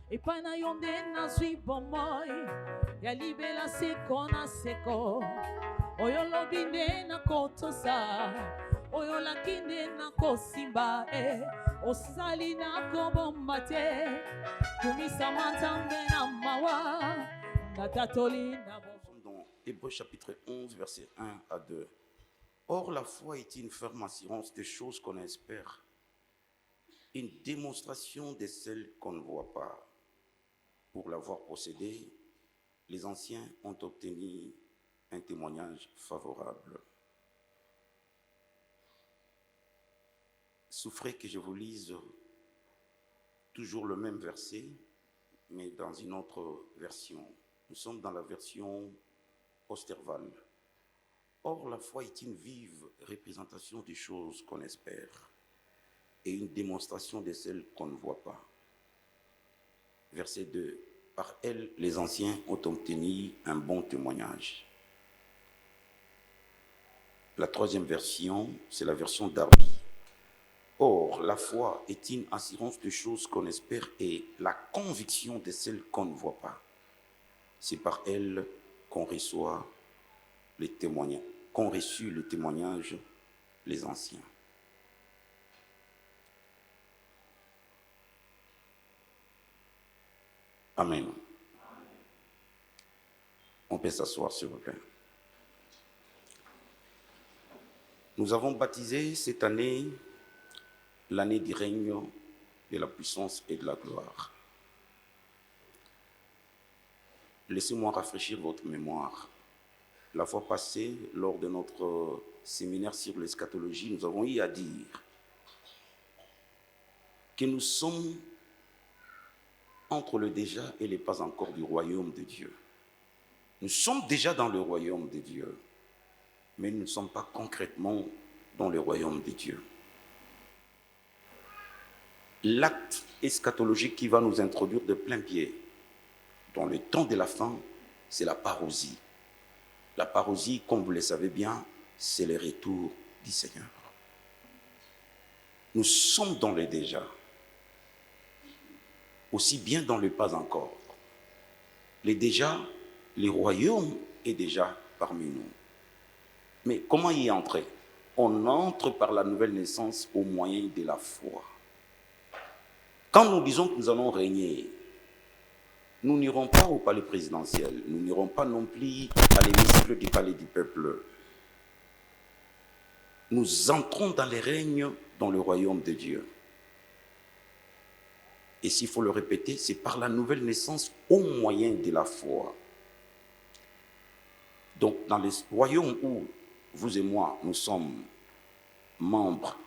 epai na yo nde nazwi bomoi ya libela seko na seko oyo lobi nde nakotosa oyo olaki nde nakosimba osali nakobomba te kumisama nzambe na mawa natatoli na Dans Hébreux chapitre 11, verset 1 à 2. Or, la foi est une ferme assurance des choses qu'on espère, une démonstration de celles qu'on ne voit pas. Pour l'avoir possédée, les anciens ont obtenu un témoignage favorable. Souffrez que je vous lise toujours le même verset, mais dans une autre version. Nous sommes dans la version Osterval. Or, la foi est une vive représentation des choses qu'on espère et une démonstration de celles qu'on ne voit pas. Verset 2. Par elle, les anciens ont obtenu un bon témoignage. La troisième version, c'est la version Darby. Or, la foi est une assurance de choses qu'on espère et la conviction de celles qu'on ne voit pas. C'est par elle qu'on reçoit les témoignages, qu'ont reçu le témoignage les anciens. Amen. On peut s'asseoir, s'il vous plaît. Nous avons baptisé cette année l'année du règne de la puissance et de la gloire. Laissez-moi rafraîchir votre mémoire. La fois passée, lors de notre séminaire sur l'eschatologie, nous avons eu à dire que nous sommes entre le déjà et le pas encore du royaume de Dieu. Nous sommes déjà dans le royaume de Dieu, mais nous ne sommes pas concrètement dans le royaume de Dieu. L'acte eschatologique qui va nous introduire de plein pied dans le temps de la fin, c'est la parousie. La parousie, comme vous le savez bien, c'est le retour du Seigneur. Nous sommes dans le déjà, aussi bien dans le pas encore. Le déjà, le royaume est déjà parmi nous. Mais comment y entrer? On entre par la nouvelle naissance au moyen de la foi. Quand nous disons que nous allons régner, nous n'irons pas au palais présidentiel, nous n'irons pas non plus à l'hémicycle du palais du peuple. Nous entrons dans les règnes dans le royaume de Dieu. Et s'il faut le répéter, c'est par la nouvelle naissance au moyen de la foi. Donc, dans le royaume où vous et moi, nous sommes membres,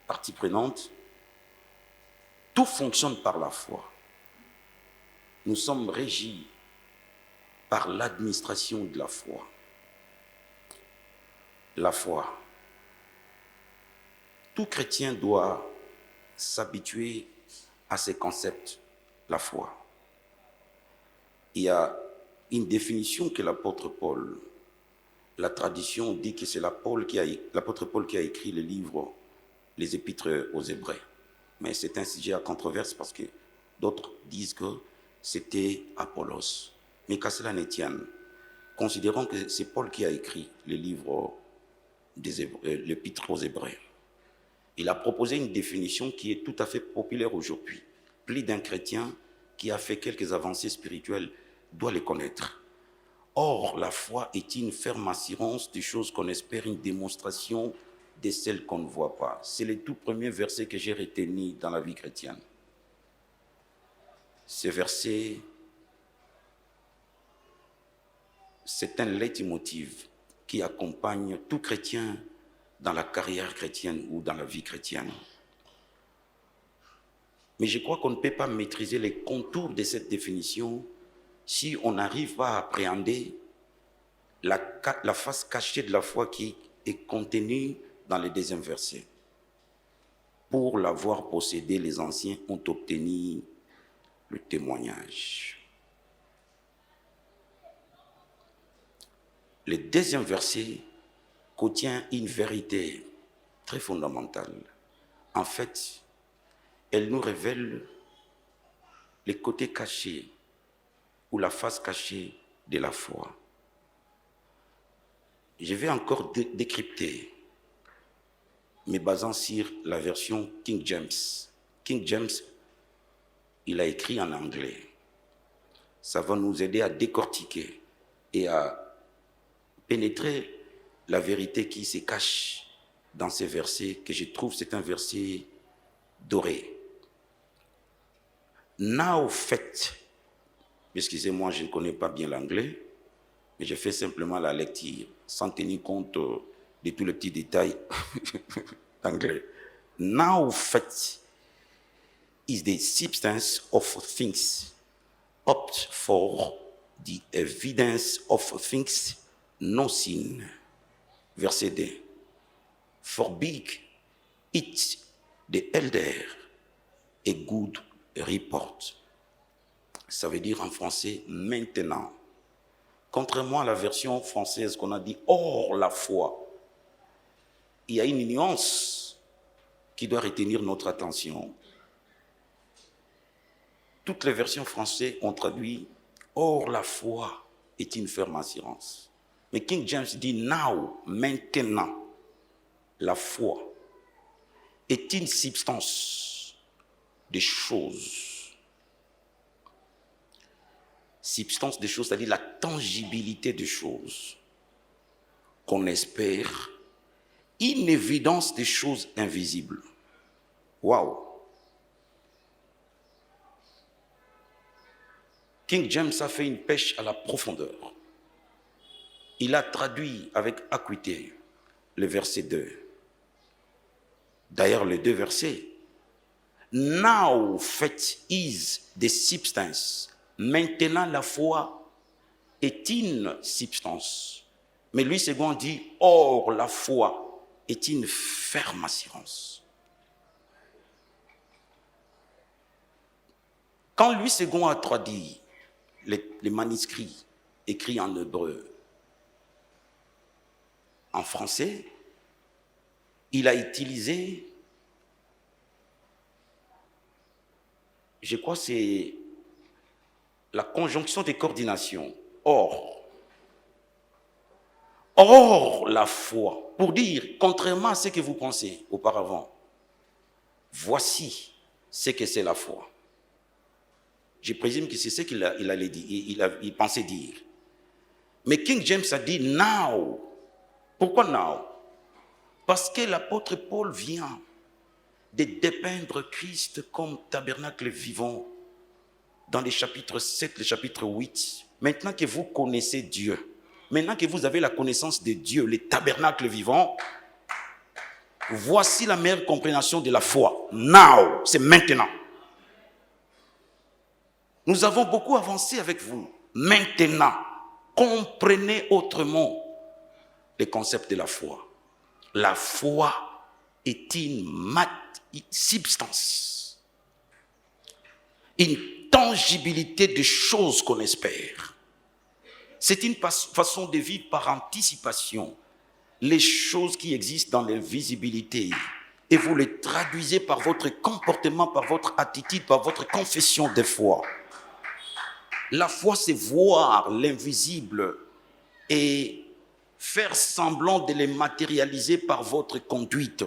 partie prenante, tout fonctionne par la foi. Nous sommes régis par l'administration de la foi. La foi. Tout chrétien doit s'habituer à ces concepts, la foi. Il y a une définition que l'apôtre Paul, la tradition dit que c'est l'apôtre Paul qui a écrit le livre, les épîtres aux Hébreux. Mais c'est un sujet à controverse parce que d'autres disent que c'était Apollos. Mais qu'à cela ne tienne, considérons que c'est Paul qui a écrit le livre l'épître aux Hébreux. Il a proposé une définition qui est tout à fait populaire aujourd'hui. Plus d'un chrétien qui a fait quelques avancées spirituelles doit les connaître. Or, la foi est une ferme assurance des choses qu'on espère, une démonstration de celles qu'on ne voit pas. C'est le tout premier verset que j'ai retenu dans la vie chrétienne. Ce verset, c'est un leitmotiv qui accompagne tout chrétien dans la carrière chrétienne ou dans la vie chrétienne. Mais je crois qu'on ne peut pas maîtriser les contours de cette définition si on n'arrive pas à appréhender la face cachée de la foi qui est contenue dans le deuxième verset. Pour l'avoir possédé, les anciens ont obtenu le témoignage. Le deuxième verset contient une vérité très fondamentale. En fait, elle nous révèle les côtés cachés ou la face cachée de la foi. Je vais encore décrypter, me basant sur la version King James. King James, il a écrit en anglais. Ça va nous aider à décortiquer et à pénétrer la vérité qui se cache dans ces versets, que je trouve c'est un verset doré. Now faith, excusez-moi, je ne connais pas bien l'anglais, mais je fais simplement la lecture, sans tenir compte de tous les petits détails d'anglais. Now faith is the substance of things, hoped for, the evidence of things not seen. Verset 2. For big it the elder a good report. Ça veut dire en français maintenant. Contrairement à la version française qu'on a dit hors la foi, il y a une nuance qui doit retenir notre attention. Toutes les versions françaises ont traduit hors la foi est une ferme assurance. Mais King James dit now, maintenant, la foi est une substance des choses. Substance des choses, c'est-à-dire la tangibilité des choses qu'on espère, une évidence des choses invisibles. Waouh! King James a fait une pêche à la profondeur. Il a traduit avec acuité le verset 2. D'ailleurs, les deux versets. Now faith is the substance. Maintenant, la foi est une substance. Mais Louis II dit, or la foi est une ferme assurance. Quand Louis II a traduit les manuscrits écrits en hébreu, en français, il a utilisé, je crois que c'est la conjonction des coordinations, or la foi, pour dire, contrairement à ce que vous pensez auparavant, voici ce que c'est la foi. Je présume que c'est ce qu'il allait dire, il pensait dire. Mais King James a dit now. Pourquoi now? Parce que l'apôtre Paul vient de dépeindre Christ comme tabernacle vivant dans les chapitres 7, le chapitre 8. Maintenant que vous connaissez Dieu, maintenant que vous avez la connaissance de Dieu, le tabernacle vivant, voici la meilleure compréhension de la foi. Now, c'est maintenant. Nous avons beaucoup avancé avec vous. Maintenant, comprenez autrement les concepts de la foi. La foi est une substance, une tangibilité des choses qu'on espère. C'est une façon de vivre par anticipation les choses qui existent dans l'invisibilité et vous les traduisez par votre comportement, par votre attitude, par votre confession de foi. La foi, c'est voir l'invisible et faire semblant de les matérialiser par votre conduite.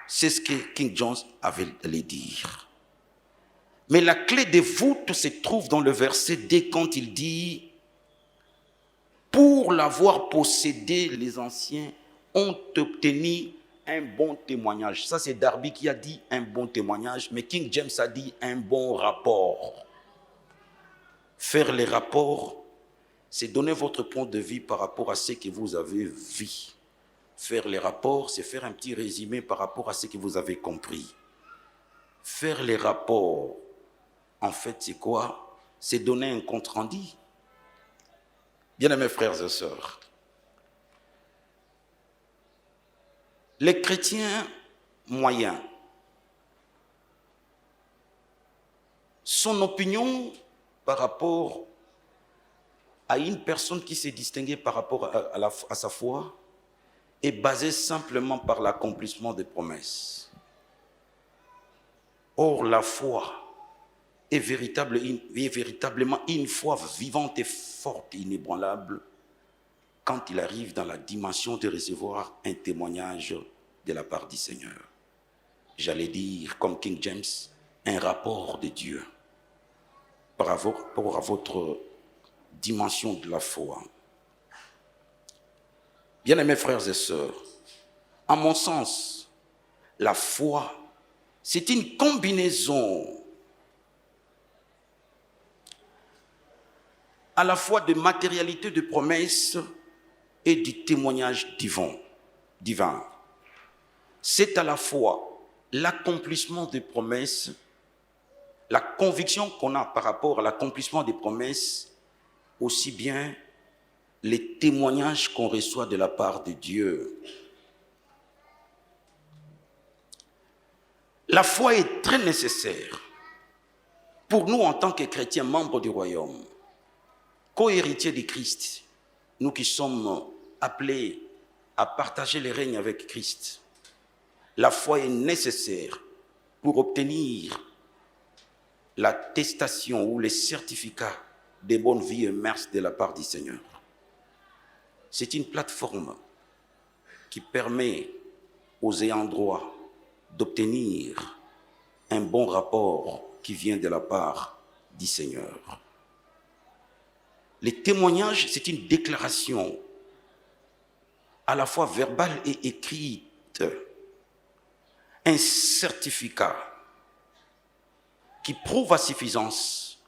C'est ce que King James avait à dire. Mais la clé de voûte se trouve dans le verset 2 quand il dit « Pour l'avoir possédé, les anciens ont obtenu un bon témoignage. » Ça, c'est Darby qui a dit un bon témoignage, mais King James a dit un bon rapport. Faire les rapports, c'est donner votre point de vue par rapport à ce que vous avez vu. Faire les rapports, c'est faire un petit résumé par rapport à ce que vous avez compris. Faire les rapports, en fait, c'est quoi? C'est donner un compte-rendu. Bien-aimés frères et sœurs, les chrétiens moyens, son opinion par rapport à une personne qui s'est distinguée par rapport à sa foi est basée simplement par l'accomplissement des promesses. Or, la foi est véritablement une foi vivante et forte et inébranlable quand il arrive dans la dimension de recevoir un témoignage de la part du Seigneur. J'allais dire, comme King James, un rapport de Dieu par rapport à votre dimension de la foi. Bien-aimés frères et sœurs, à mon sens, la foi, c'est une combinaison à la fois de matérialité de promesses et du témoignage divin. C'est à la fois l'accomplissement des promesses, la conviction qu'on a par rapport à l'accomplissement des promesses, aussi bien les témoignages qu'on reçoit de la part de Dieu. La foi est très nécessaire pour nous en tant que chrétiens, membres du royaume, co-héritiers de Christ, nous qui sommes appelés à partager les règnes avec Christ. La foi est nécessaire pour obtenir l'attestation ou les certificats de bonne vie et mœurs de la part du Seigneur. C'est une plateforme qui permet aux ayants droit d'obtenir un bon rapport qui vient de la part du Seigneur. Les témoignages, c'est une déclaration à la fois verbale et écrite, un certificat qui prouve à suffisance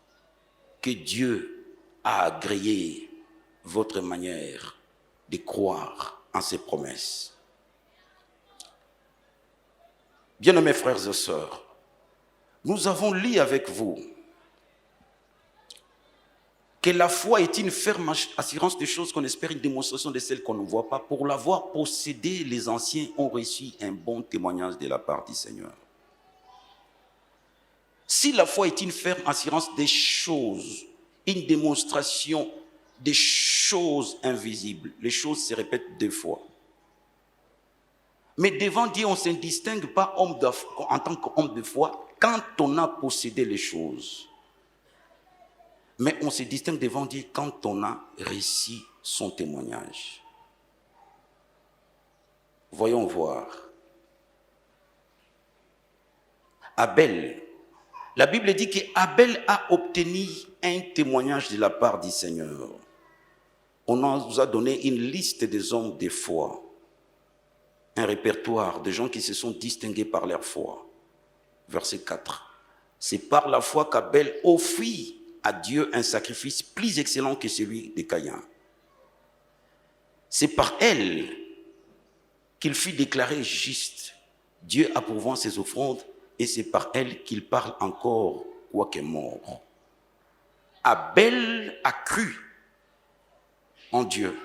que Dieu a agréé votre manière de croire en ses promesses. Bien-aimés frères et sœurs, nous avons lu avec vous que la foi est une ferme assurance des choses qu'on espère, une démonstration de celles qu'on ne voit pas. Pour l'avoir possédée, les anciens ont reçu un bon témoignage de la part du Seigneur. Si la foi est une ferme assurance des choses, une démonstration des choses invisibles, les choses se répètent deux fois. Mais devant Dieu, on ne se distingue pas en tant qu'homme de foi quand on a possédé les choses. Mais on se distingue devant Dieu quand on a reçu son témoignage. Voyons voir. Abel. La Bible dit qu'Abel a obtenu un témoignage de la part du Seigneur. On nous a donné une liste des hommes de foi. Un répertoire de gens qui se sont distingués par leur foi. Verset 4. C'est par la foi qu'Abel offrit à Dieu un sacrifice plus excellent que celui de Caïn. C'est par elle qu'il fut déclaré juste, Dieu approuvant ses offrandes, et c'est par elle qu'il parle encore, quoique mort. Abel a cru en Dieu.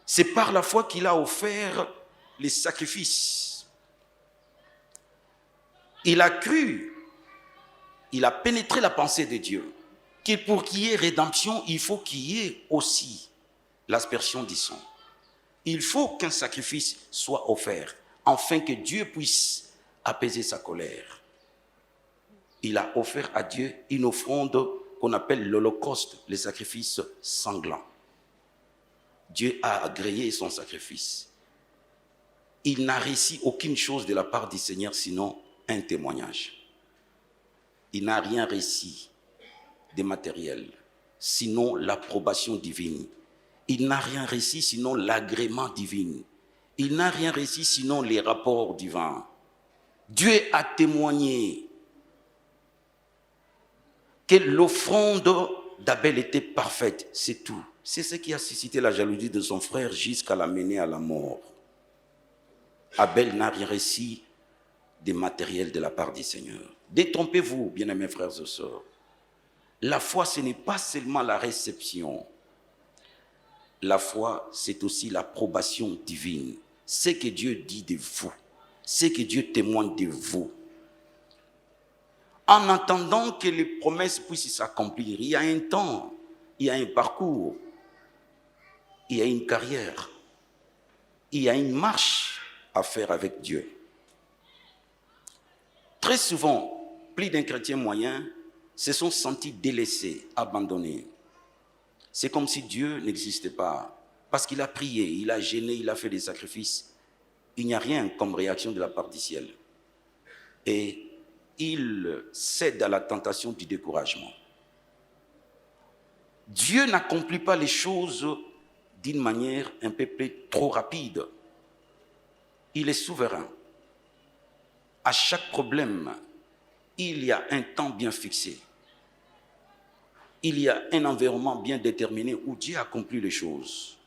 C'est par la foi qu'il a offert les sacrifices. Il a cru, il a pénétré la pensée de Dieu, que pour qu'il y ait rédemption, il faut qu'il y ait aussi l'aspersion du sang. Il faut qu'un sacrifice soit offert, afin que Dieu puisse apaiser sa colère. Il a offert à Dieu une offrande qu'on appelle l'holocauste, le sacrifice sanglant. Dieu a agréé son sacrifice. Il n'a reçu aucune chose de la part du Seigneur, sinon un témoignage. Il n'a rien reçu de matériel, sinon l'approbation divine. Il n'a rien reçu, sinon l'agrément divin. Il n'a rien reçu, sinon les rapports divins. Dieu a témoigné que l'offrande d'Abel était parfaite, c'est tout. C'est ce qui a suscité la jalousie de son frère jusqu'à l'amener à la mort. Abel n'a rien reçu de matériel de la part du Seigneur. Détrompez-vous, bien-aimés frères et sœurs. La foi, ce n'est pas seulement la réception. La foi, c'est aussi l'approbation divine. Ce que Dieu dit de vous, ce que Dieu témoigne de vous. En attendant que les promesses puissent s'accomplir, il y a un temps, il y a un parcours, il y a une carrière, il y a une marche à faire avec Dieu. Très souvent, plus d'un chrétien moyen se sont sentis délaissés, abandonnés. C'est comme si Dieu n'existait pas. Parce qu'il a prié, il a gêné, il a fait des sacrifices. Il n'y a rien comme réaction de la part du ciel. Et il cède à la tentation du découragement. Dieu n'accomplit pas les choses d'une manière un peu trop rapide. Il est souverain. À chaque problème, il y a un temps bien fixé. Il y a un environnement bien déterminé où Dieu accomplit les choses.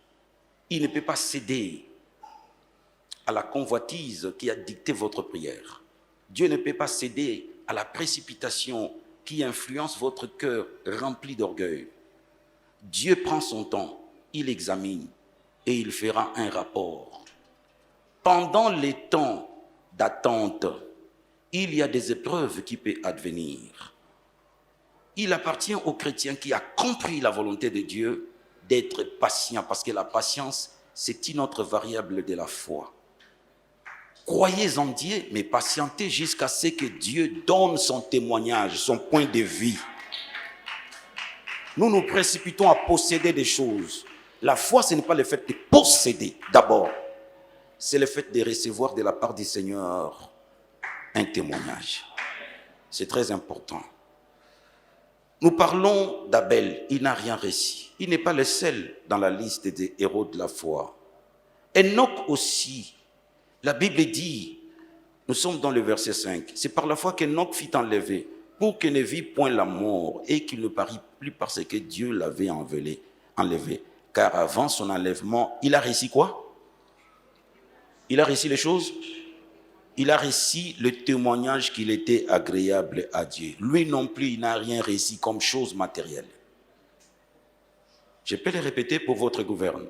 Il ne peut pas céder à la convoitise qui a dicté votre prière. Dieu ne peut pas céder à la précipitation qui influence votre cœur rempli d'orgueil. Dieu prend son temps, il examine et il fera un rapport. Pendant les temps d'attente, il y a des épreuves qui peuvent advenir. Il appartient aux chrétiens qui ont compris la volonté de Dieu d'être patient, parce que la patience, c'est une autre variable de la foi. Croyez en Dieu, mais patientez jusqu'à ce que Dieu donne son témoignage, son point de vue. Nous nous précipitons à posséder des choses. La foi, ce n'est pas le fait de posséder d'abord. C'est le fait de recevoir de la part du Seigneur un témoignage. C'est très important. Nous parlons d'Abel, il n'a rien réussi. Il n'est pas le seul dans la liste des héros de la foi. Enoch aussi, la Bible dit, nous sommes dans le verset 5, c'est par la foi qu'Enoch fut enlevé, pour qu'il ne vit point la mort et qu'il ne parut plus parce que Dieu l'avait enlevé. Car avant son enlèvement, il a réussi quoi? Il a réussi les choses? Il a réussi le témoignage qu'il était agréable à Dieu. Lui non plus, il n'a rien réussi comme chose matérielle. Je peux le répéter pour votre gouverne.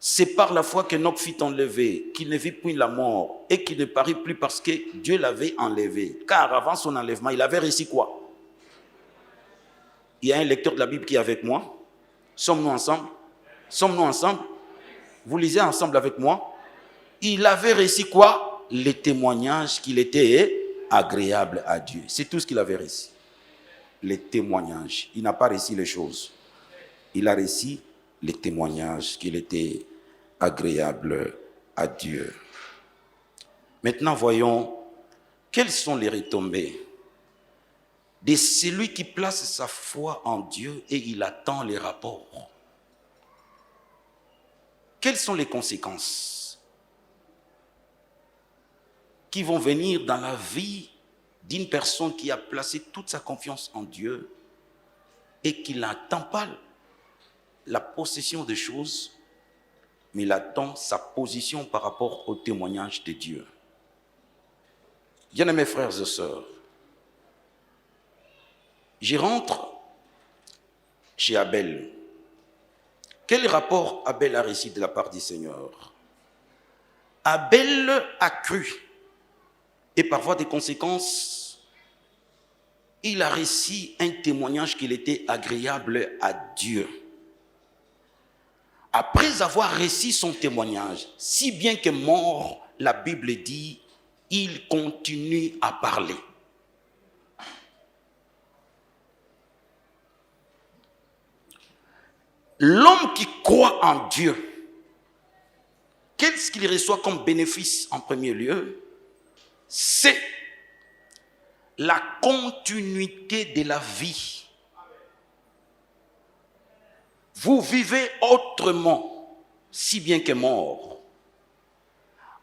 C'est par la foi qu'Enoch fut enlevé, qu'il ne vit plus la mort et qu'il ne parut plus parce que Dieu l'avait enlevé. Car avant son enlèvement, il avait réussi quoi? Il y a un lecteur de la Bible qui est avec moi. Sommes-nous ensemble? Sommes-nous ensemble? Vous lisez ensemble avec moi? Il avait réussi quoi? Les témoignages qu'il était agréable à Dieu. C'est tout ce qu'il avait réussi. Les témoignages. Il n'a pas réussi les choses. Il a réussi les témoignages qu'il était agréable à Dieu. Maintenant, voyons quelles sont les retombées de celui qui place sa foi en Dieu et il attend les rapports. Quelles sont les conséquences qui vont venir dans la vie d'une personne qui a placé toute sa confiance en Dieu et qui n'attend pas la possession des choses, mais il attend sa position par rapport au témoignage de Dieu. Bien-aimés frères et sœurs, je rentre chez Abel. Quel rapport Abel a reçu de la part du Seigneur? Abel a cru et par voie de conséquences, il a reçu un témoignage qu'il était agréable à Dieu. Après avoir reçu son témoignage, si bien que mort, la Bible dit, il continue à parler. L'homme qui croit en Dieu, qu'est-ce qu'il reçoit comme bénéfice en premier lieu? C'est la continuité de la vie. Vous vivez autrement, si bien que mort.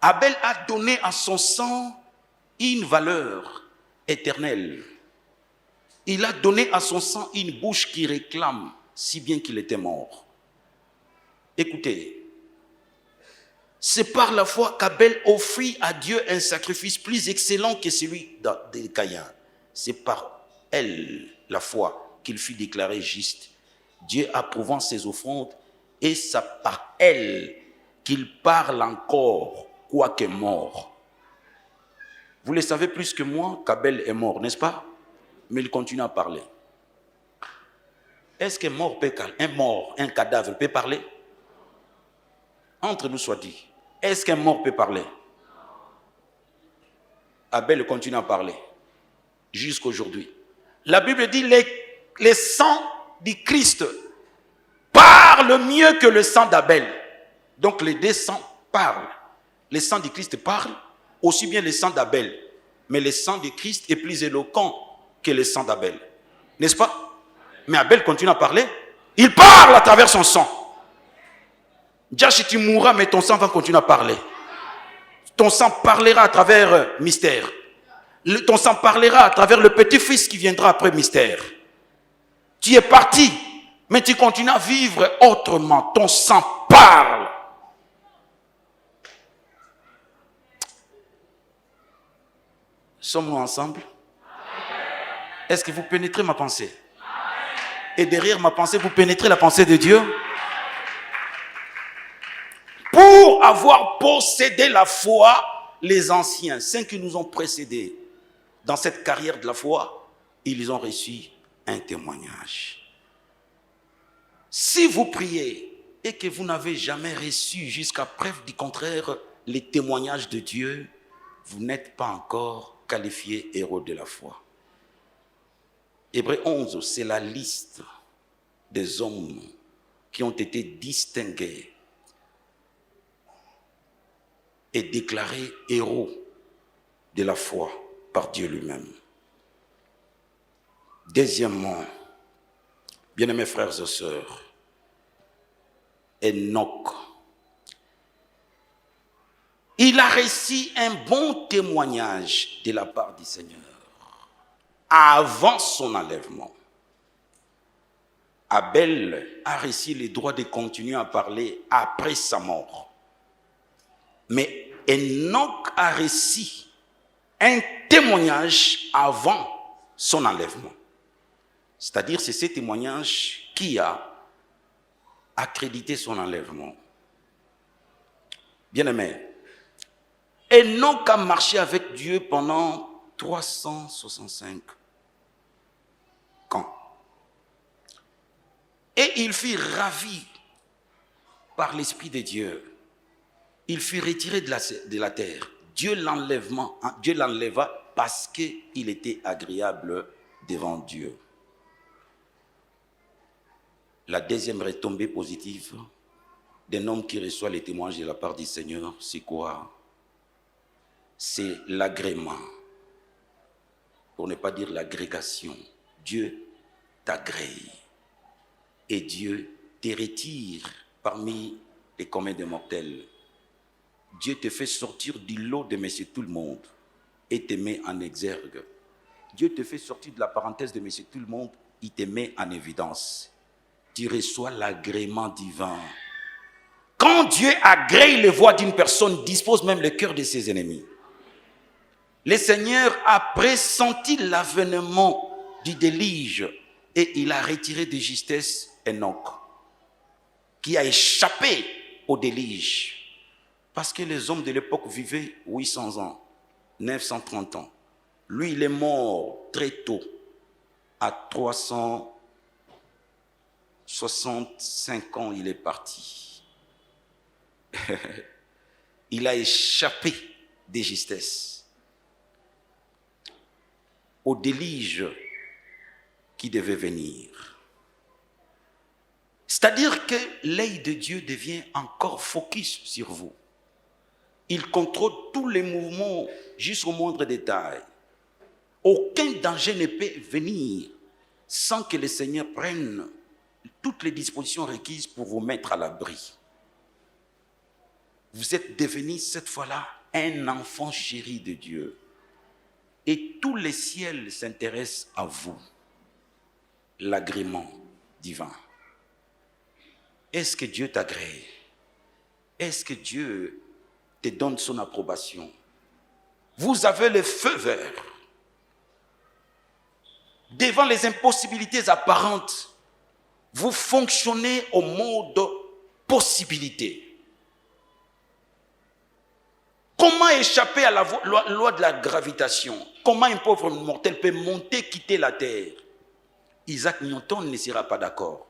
Abel a donné à son sang une valeur éternelle. Il a donné à son sang une bouche qui réclame, si bien qu'il était mort. Écoutez, c'est par la foi qu'Abel offrit à Dieu un sacrifice plus excellent que celui de Caïn. C'est par elle, la foi, qu'il fut déclaré juste. Dieu approuvant ses offrandes, et c'est par elle qu'il parle encore, quoique mort. Vous le savez plus que moi qu'Abel est mort, n'est-ce pas? Mais il continue à parler. Est-ce qu'un mort peut parler? Un mort, un cadavre peut parler? Entre nous soit dit. Est-ce qu'un mort peut parler? Abel continue à parler jusqu'aujourd'hui. La Bible dit les sangs du Christ parlent mieux que le sang d'Abel. Donc les deux sangs parlent. Le sang du Christ parle, aussi bien le sang d'Abel. Mais le sang du Christ est plus éloquent que le sang d'Abel. N'est-ce pas? Mais Abel continue à parler. Il parle à travers son sang. Déjà, si tu mourras, mais ton sang va continuer à parler. Ton sang parlera à travers Mystère. Ton sang parlera à travers le petit-fils qui viendra après Mystère. Tu es parti, mais tu continues à vivre autrement. Ton sang parle. Sommes-nous ensemble? Est-ce que vous pénétrez ma pensée? Et derrière ma pensée, vous pénétrez la pensée de Dieu? Pour avoir possédé la foi, les anciens, ceux qui nous ont précédés dans cette carrière de la foi, ils ont reçu un témoignage. Si vous priez et que vous n'avez jamais reçu jusqu'à preuve du contraire les témoignages de Dieu, vous n'êtes pas encore qualifié héros de la foi. Hébreux 11, c'est la liste des hommes qui ont été distingués et déclarés héros de la foi par Dieu lui-même. Deuxièmement, bien-aimés frères et sœurs, Enoch, il a reçu un bon témoignage de la part du Seigneur avant son enlèvement. Abel a reçu le droit de continuer à parler après sa mort. Mais Enoch a reçu un témoignage avant son enlèvement. C'est-à-dire, c'est ce témoignage qui a accrédité son enlèvement. Bien-aimé, Enoch a marché avec Dieu pendant 365 ans. Et il fut ravi par l'Esprit de Dieu. Il fut retiré de la terre. Dieu l'enleva parce qu'il était agréable devant Dieu. La deuxième retombée positive d'un homme qui reçoit les témoignages de la part du Seigneur, c'est quoi? C'est l'agrément. Pour ne pas dire l'agrégation. Dieu t'agrée. Et Dieu te retire parmi les communs des mortels. Dieu te fait sortir du lot de Monsieur Tout-le-Monde et te met en exergue. Dieu te fait sortir de la parenthèse de Monsieur Tout-le-Monde, il te met en évidence. Tu reçois l'agrément divin. Quand Dieu agrée les voix d'une personne, dispose même le cœur de ses ennemis. Le Seigneur a pressenti l'avènement du déluge et il a retiré de justesse Enoch, qui a échappé au déluge. Parce que les hommes de l'époque vivaient 800 ans, 930 ans. Lui, il est mort très tôt, à 365 ans, il est parti. Il a échappé des justesses au déluge qui devait venir. C'est-à-dire que l'œil de Dieu devient encore focus sur vous. Il contrôle tous les mouvements jusqu'au moindre détail. Aucun danger ne peut venir sans que le Seigneur prenne toutes les dispositions requises pour vous mettre à l'abri. Vous êtes devenu cette fois-là un enfant chéri de Dieu. Et tous les ciels s'intéressent à vous. L'agrément divin. Est-ce que Dieu t'agrée? Est-ce que Dieu te donne son approbation? Vous avez le feu vert. Devant les impossibilités apparentes, vous fonctionnez au mode possibilité. Comment échapper à la loi de la gravitation? Comment un pauvre mortel peut monter, quitter la terre? Isaac Newton ne sera pas d'accord.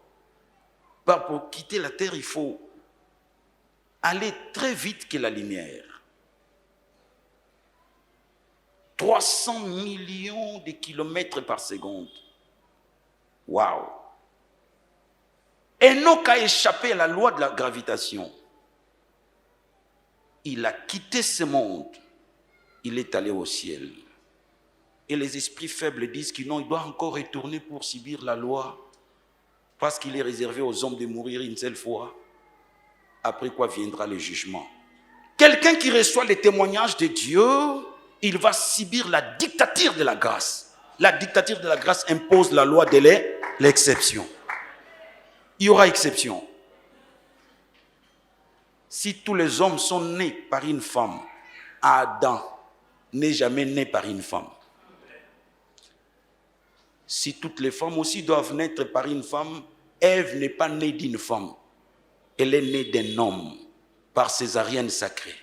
Pour quitter la terre, il faut aller très vite que la lumière. 300 millions de kilomètres par seconde. Waouh! Enoch a échappé à la loi de la gravitation. Il a quitté ce monde. Il est allé au ciel. Et les esprits faibles disent qu'il non, il doit encore retourner pour subir la loi, parce qu'il est réservé aux hommes de mourir une seule fois, après quoi viendra le jugement. Quelqu'un qui reçoit les témoignages de Dieu, il va subir la dictature de la grâce. La dictature de la grâce impose la loi de l'exception. Il y aura exception. Si tous les hommes sont nés par une femme, Adam n'est jamais né par une femme. Si toutes les femmes aussi doivent naître par une femme, Ève n'est pas née d'une femme. Elle est née d'un homme, par césarienne sacrée.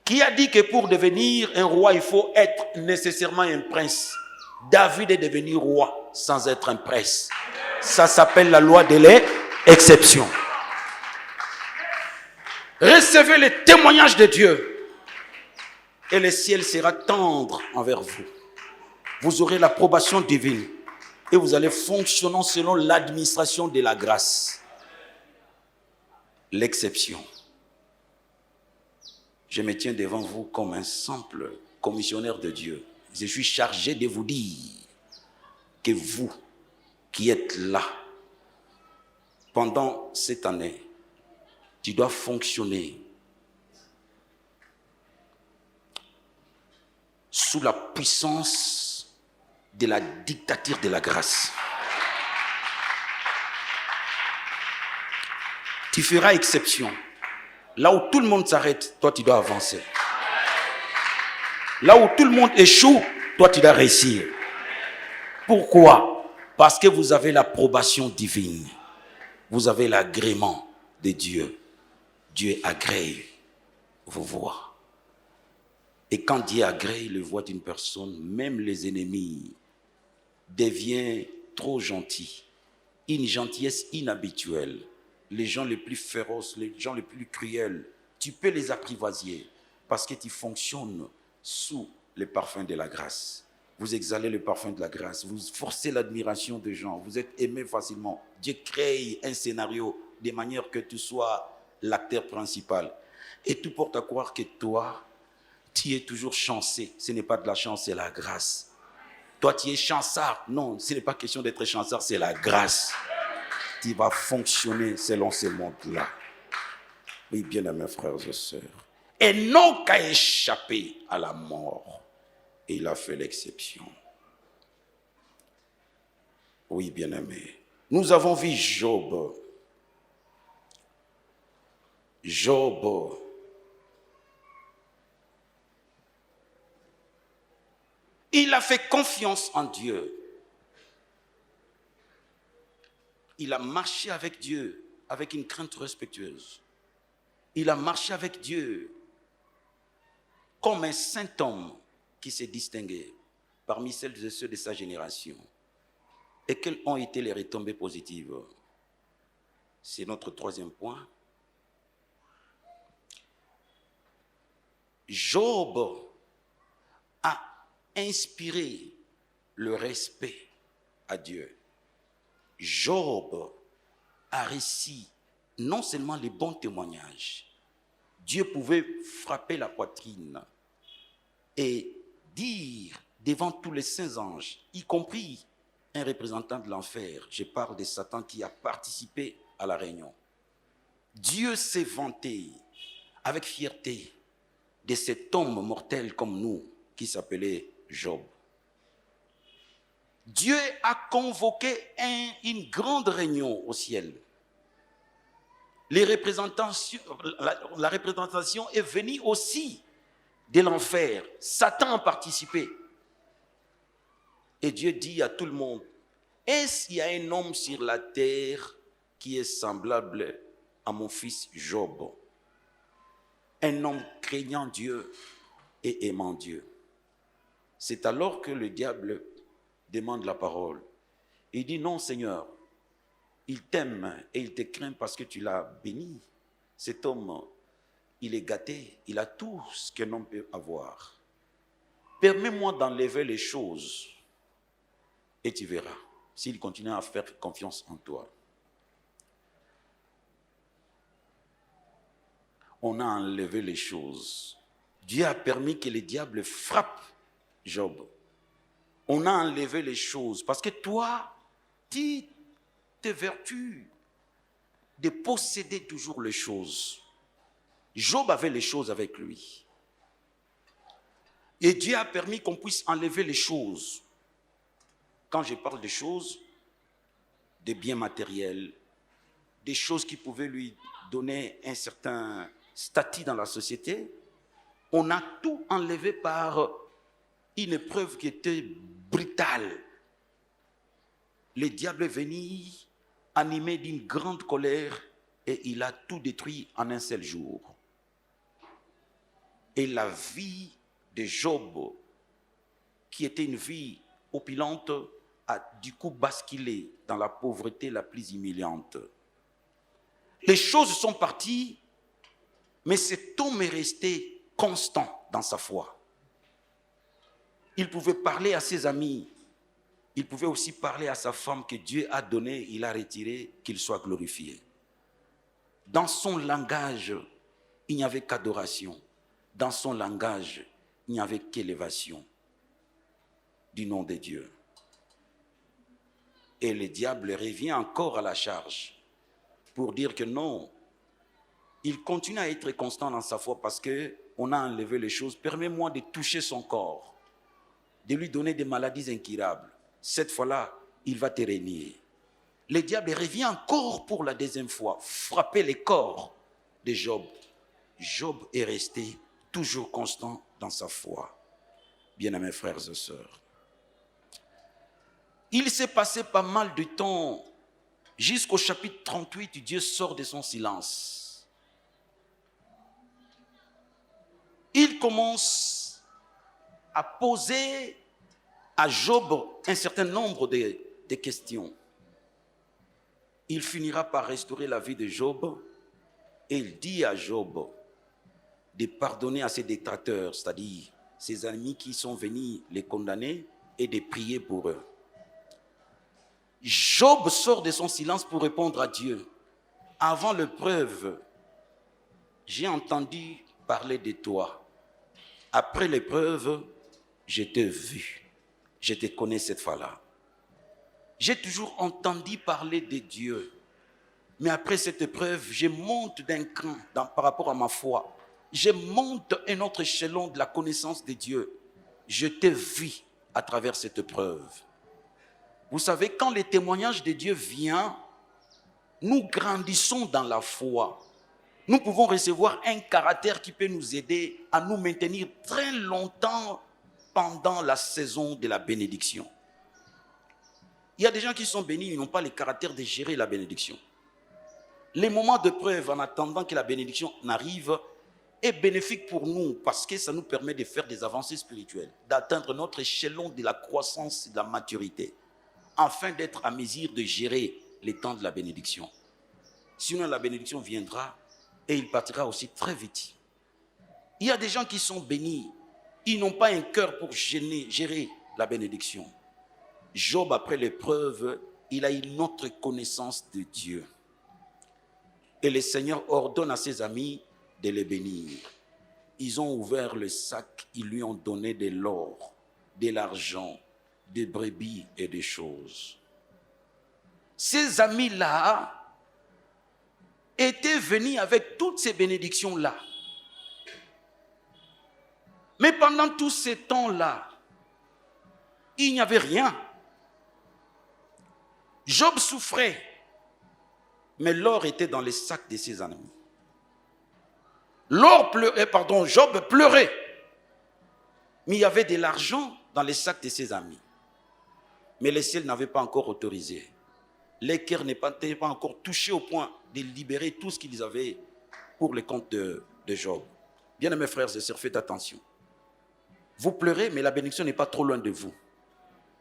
Qui a dit que pour devenir un roi, il faut être nécessairement un prince? David est devenu roi sans être un prince. Ça s'appelle la loi de l'exception. Recevez les témoignages de Dieu et le ciel sera tendre envers vous. Vous aurez l'approbation divine et vous allez fonctionner selon l'administration de la grâce. L'exception. Je me tiens devant vous comme un simple commissionnaire de Dieu. Je suis chargé de vous dire que vous qui êtes là pendant cette année, tu dois fonctionner sous la puissance de la dictature de la grâce. Tu feras exception. Là où tout le monde s'arrête, toi tu dois avancer. Là où tout le monde échoue, toi tu dois réussir. Pourquoi? Parce que vous avez l'approbation divine. Vous avez l'agrément de Dieu. Dieu agrée vos voix. Et quand Dieu agrée le voix d'une personne, même les ennemis deviennent trop gentils. Une gentillesse inhabituelle. Les gens les plus féroces, les gens les plus cruels, tu peux les apprivoiser parce que tu fonctionnes sous le parfum de la grâce. Vous exhalez le parfum de la grâce, vous forcez l'admiration des gens, vous êtes aimé facilement. Dieu crée un scénario de manière que tu sois l'acteur principal. Et tout porte à croire que toi, tu es toujours chanceux. Ce n'est pas de la chance, c'est la grâce. Toi, tu es chancard. Non, ce n'est pas question d'être chancard, c'est la grâce. Tu vas fonctionner selon ce monde-là. Oui, bien-aimés frères et sœurs. Enoch a échappé à la mort. Et il a fait l'exception. Oui, bien-aimés. Nous avons vu Job. Job. Il a fait confiance en Dieu. Il a marché avec Dieu avec une crainte respectueuse. Il a marché avec Dieu comme un saint homme qui s'est distingué parmi celles et ceux de sa génération. Et quelles ont été les retombées positives? C'est notre troisième point. Job a inspiré le respect à Dieu. Job a réussi non seulement les bons témoignages, Dieu pouvait frapper la poitrine et dire devant tous les saints anges, y compris un représentant de l'enfer, je parle de Satan qui a participé à la réunion. Dieu s'est vanté avec fierté de cet homme mortel comme nous qui s'appelait Job. Dieu a convoqué une grande réunion au ciel. La représentation est venue aussi de l'enfer. Satan a participé. Et Dieu dit à tout le monde, est-ce qu'il y a un homme sur la terre qui est semblable à mon fils Job? Un homme craignant Dieu et aimant Dieu. C'est alors que le diable demande la parole. Il dit, non Seigneur, il t'aime et il te craint parce que tu l'as béni. Cet homme il est gâté, il a tout ce qu'un homme peut avoir. Permets-moi d'enlever les choses et tu verras s'il continue à faire confiance en toi. On a enlevé les choses. Dieu a permis que le diable frappe Job. On a enlevé les choses parce que toi, tu te vertus de posséder toujours les choses. Job avait les choses avec lui. Et Dieu a permis qu'on puisse enlever les choses. Quand je parle de choses, des biens matériels, des choses qui pouvaient lui donner un certain statut dans la société, on a tout enlevé par une épreuve qui était brutale. Le diable est venu animé d'une grande colère et il a tout détruit en un seul jour. Et la vie de Job, qui était une vie opulente, a du coup basculé dans la pauvreté la plus humiliante. Les choses sont parties, mais cet homme est resté constant dans sa foi. Il pouvait parler à ses amis, il pouvait aussi parler à sa femme que Dieu a donné, il a retiré, qu'il soit glorifié. Dans son langage, il n'y avait qu'adoration. Dans son langage, il n'y avait qu'élévation du nom de Dieu. Et le diable revient encore à la charge pour dire que non, il continue à être constant dans sa foi parce qu'on a enlevé les choses. Permets-moi de toucher son corps, de lui donner des maladies incurables. Cette fois-là, il va te régner. Le diable revient encore pour la deuxième fois, frapper le corps de Job. Job est resté toujours constant dans sa foi. Bien-aimés frères et sœurs, il s'est passé pas mal de temps jusqu'au chapitre 38, Dieu sort de son silence. Il commence à poser à Job un certain nombre de questions. Il finira par restaurer la vie de Job et il dit à Job de pardonner à ses détracteurs, c'est-à-dire ses amis qui sont venus les condamner et de prier pour eux. Job sort de son silence pour répondre à Dieu. Avant l'épreuve, j'ai entendu parler de toi. Après l'épreuve, je t'ai vu. Je te connais cette fois-là. J'ai toujours entendu parler de Dieu. Mais après cette épreuve, je monte d'un cran par rapport à ma foi. Je monte un autre échelon de la connaissance de Dieu. Je t'ai vu à travers cette épreuve. Vous savez, quand le témoignage de Dieu vient, nous grandissons dans la foi. Nous pouvons recevoir un caractère qui peut nous aider à nous maintenir très longtemps pendant la saison de la bénédiction. Il y a des gens qui sont bénis, ils n'ont pas le caractère de gérer la bénédiction. Les moments de preuve en attendant que la bénédiction n'arrive est bénéfique pour nous parce que ça nous permet de faire des avancées spirituelles, d'atteindre notre échelon de la croissance et de la maturité, afin d'être à mesure de gérer les temps de la bénédiction. Sinon, la bénédiction viendra et il partira aussi très vite. Il y a des gens qui sont bénis, ils n'ont pas un cœur pour gérer la bénédiction. Job, après l'épreuve, il a une autre connaissance de Dieu. Et le Seigneur ordonne à ses amis de les bénir. Ils ont ouvert le sac, ils lui ont donné de l'or, de l'argent, des brebis et des choses. Ces amis-là étaient venus avec toutes ces bénédictions-là. Mais pendant tous ces temps-là, il n'y avait rien. Job souffrait, mais l'or était dans les sacs de ses amis. Job pleurait, mais il y avait de l'argent dans les sacs de ses amis. Mais le ciel n'avait pas encore autorisé. Les cœurs n'étaient pas encore touchés au point de libérer tout ce qu'ils avaient pour le compte de Job. Bien mes frères et sœurs, faites attention. Vous pleurez, mais la bénédiction n'est pas trop loin de vous.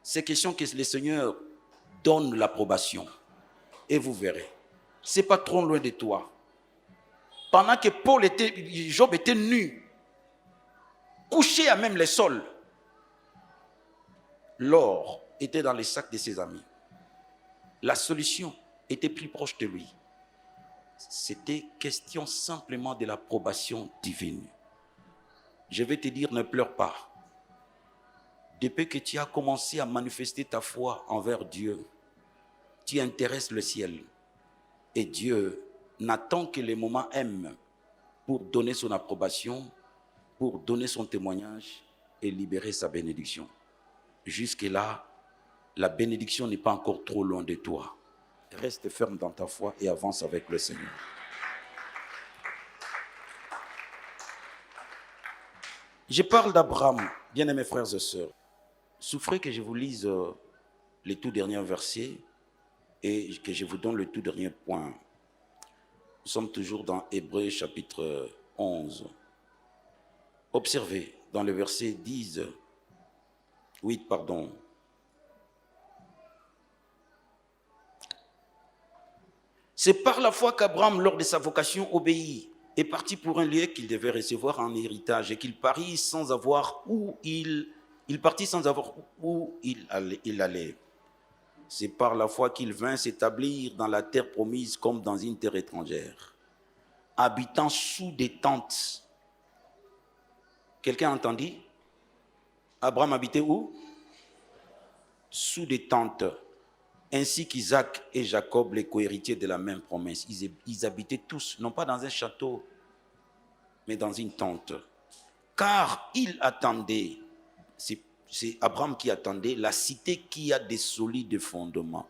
C'est question que le Seigneur donne l'approbation. Et vous verrez. Ce n'est pas trop loin de toi. pendant que Job était nu, couché à même les sols, l'or était dans les sacs de ses amis. La solution était plus proche de lui. C'était question simplement de l'approbation divine. Je vais te dire, ne pleure pas. Depuis que tu as commencé à manifester ta foi envers Dieu, tu intéresses le ciel. Et Dieu n'attend que les moments M pour donner son approbation, pour donner son témoignage et libérer sa bénédiction. Jusque-là, la bénédiction n'est pas encore trop loin de toi. Reste ferme dans ta foi et avance avec le Seigneur. Je parle d'Abraham, bien-aimés frères et sœurs. Souffrez que je vous lise les tout derniers versets et que je vous donne le tout dernier point. Nous sommes toujours dans Hébreux chapitre 11. Observez dans le verset 8. C'est par la foi qu'Abraham, lors de sa vocation, obéit, est parti pour un lieu qu'il devait recevoir en héritage et qu'il partit sans avoir où il allait. C'est par la foi qu'il vint s'établir dans la terre promise comme dans une terre étrangère, habitant sous des tentes. Quelqu'un a entendu? Abraham habitait où? Sous des tentes, ainsi qu'Isaac et Jacob, les cohéritiers de la même promesse. Ils habitaient tous, non pas dans un château, mais dans une tente. Car il attendait, c'est Abraham qui attendait, la cité qui a des solides fondements,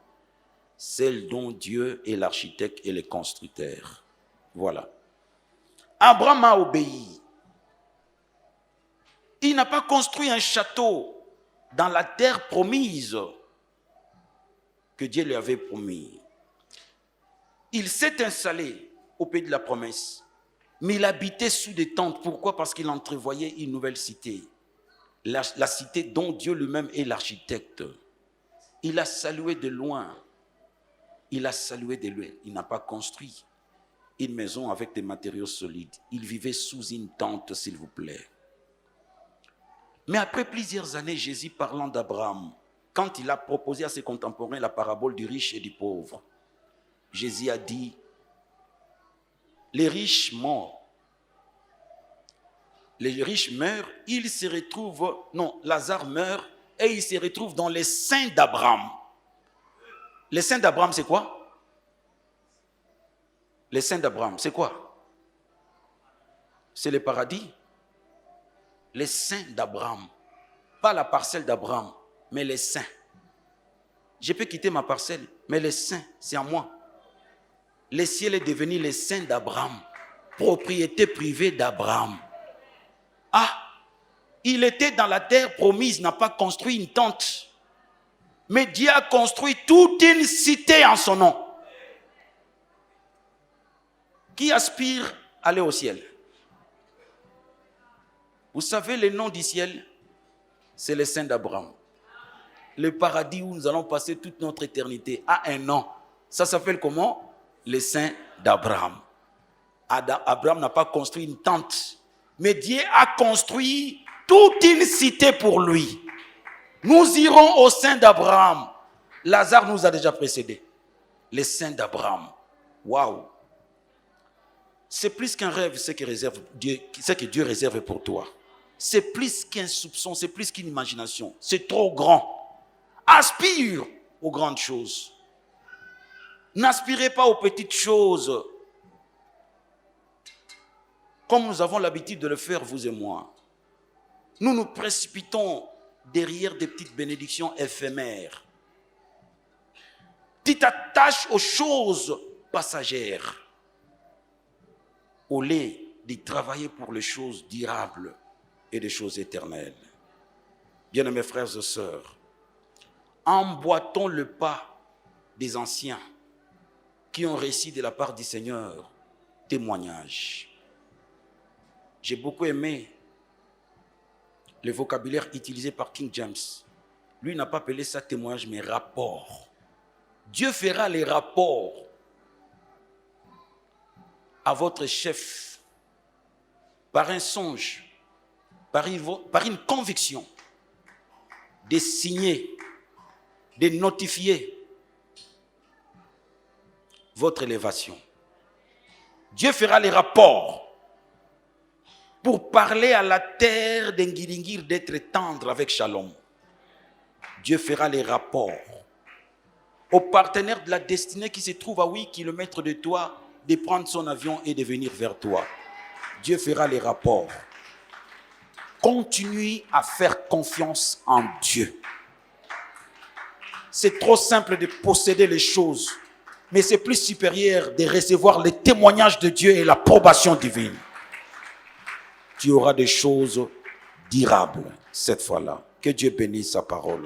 celle dont Dieu est l'architecte et le constructeur. Voilà. Abraham a obéi. Il n'a pas construit un château dans la terre promise que Dieu lui avait promis. Il s'est installé au pays de la promesse, mais il habitait sous des tentes. Pourquoi? Parce qu'il entrevoyait une nouvelle cité, la cité dont Dieu lui-même est l'architecte. Il a salué de loin. Il n'a pas construit une maison avec des matériaux solides. Il vivait sous une tente, s'il vous plaît. Mais après plusieurs années, Jésus parlant d'Abraham, quand il a proposé à ses contemporains la parabole du riche et du pauvre, Jésus a dit, les riches meurent, Lazare meurt et il se retrouve dans les seins d'Abraham. Les seins d'Abraham, c'est quoi? Les seins d'Abraham, c'est quoi? C'est le paradis. Les seins d'Abraham, pas la parcelle d'Abraham, mais les seins. Je peux quitter ma parcelle, mais les seins, c'est à moi. Le ciel est devenu les seins d'Abraham, propriété privée d'Abraham. Ah, il était dans la terre promise, n'a pas construit une tente, mais Dieu a construit toute une cité en son nom. Qui aspire à aller au ciel? Vous savez, le nom du ciel, c'est le sein d'Abraham. Le paradis où nous allons passer toute notre éternité a un nom. Ça s'appelle comment? Le sein d'Abraham. Abraham n'a pas construit une tente, mais Dieu a construit toute une cité pour lui. Nous irons au sein d'Abraham. Lazare nous a déjà précédés. Le sein d'Abraham. Waouh! C'est plus qu'un rêve, ce que Dieu réserve pour toi. C'est plus qu'un soupçon, c'est plus qu'une imagination. C'est trop grand. Aspire aux grandes choses. N'aspirez pas aux petites choses. Comme nous avons l'habitude de le faire, vous et moi. Nous nous précipitons derrière des petites bénédictions éphémères. Tu t'attaches aux choses passagères, au lieu de travailler pour les choses durables et des choses éternelles. Bien-aimés frères et sœurs, emboîtons le pas des anciens qui ont réussi de la part du Seigneur témoignages. J'ai beaucoup aimé le vocabulaire utilisé par King James. Lui n'a pas appelé ça témoignage, mais rapport. Dieu fera les rapports à votre chef par un songe, par une conviction, de signer, de notifier votre élévation. Dieu fera les rapports pour parler à la terre d'Engiringir d'être tendre avec Shalom. Dieu fera les rapports aux partenaires de la destinée qui se trouvent à 8 km de toi de prendre son avion et de venir vers toi. Dieu fera les rapports. Continue à faire confiance en Dieu. C'est trop simple de posséder les choses, mais c'est plus supérieur de recevoir les témoignages de Dieu et l'approbation divine. Tu auras des choses durables cette fois-là. Que Dieu bénisse sa parole.